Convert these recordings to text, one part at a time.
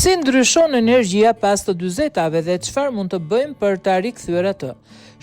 Si ndryshon energjia pas të dyzetave dhe çfarë mund të bëjmë për ta rikthyer atë?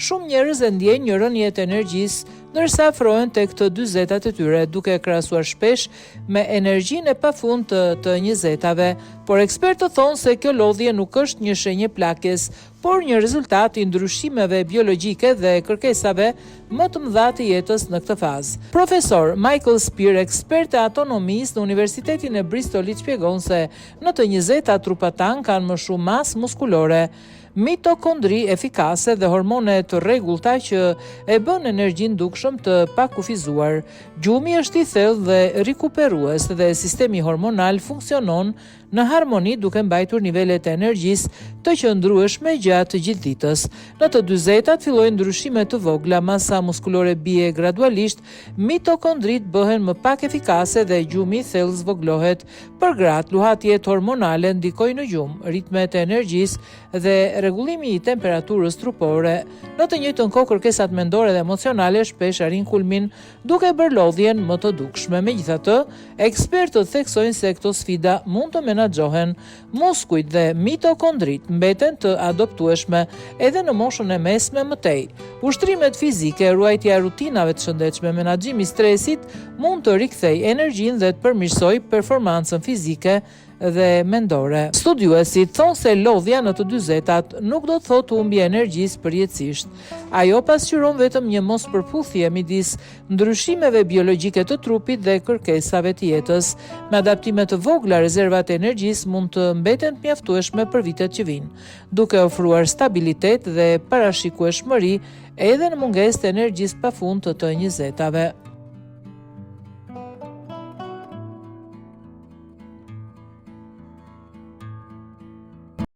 Shumë njerëz e ndjejnë një rënje të energjisë ndërsa afrohen tek të dyzetat e tyre, duke krahasuar shpesh me energjinë e pafund të njëzetave, por ekspertët thonë se kjo lodhje nuk është një shenjë plakes, por një rezultat i ndryshimeve biologjike dhe kërkesave më të mëdha të jetës në këtë fazë. Profesor Michael Spear, ekspert e autonomisë në Universitetin e Bristolit, shpjegon se në të njëzetat trupat tanë kanë më shumë masë muskulore, mitokondri efikase dhe hormone të rregullta që e bën energjinë dukshëm të pakufizuar. Gjumi është i thellë dhe rikuperues dhe sistemi hormonal funksionon në harmoni duke mbajtur nivelet e energjisë të qëndrueshme gjatë gjithë ditës. Në të dyzetat fillojnë ndryshime të vogla, masa muskulore bie gradualisht, mitokondrit bëhen më pak efikase dhe gjumi i thellë zvoglohet. Për gratë, luhatjet hormonale ndikojnë në gjumë, ritmet e energjisë dhe rregullimi i temperaturës trupore. Në të njëjtën kohë, kërkesat mendore dhe emocionale shpesh arrin kulmin duke bërë lodhjen më të dukshme. Megjithatë, ekspertët theksojnë se këto sfida mund të menaxhohen. Muskujt dhe mitokondrit mbeten të adoptueshme edhe në moshën e mesme më tej. Ushtrimet fizike, ruajtja e rutinave të shëndetshme, menaxhimi i stresit mund të rikthejë energjinë dhe të përmirësojë performancën fizike dhe mendore. Studiuesit thonë se lodhja në të dyzetat nuk do të thotë humbje energjisë përjetësisht. Ajo pasqyron vetëm një mospërputhje midis ndryshimeve biologjike të trupit dhe kërkesave të jetës. Me adaptime të vogla, rezervat e energjisë mund të mbeten të mjaftueshme për vitet që vijnë, duke ofruar stabilitet dhe parashikueshmëri edhe në mungesë të energjisë pafund të njëzetave.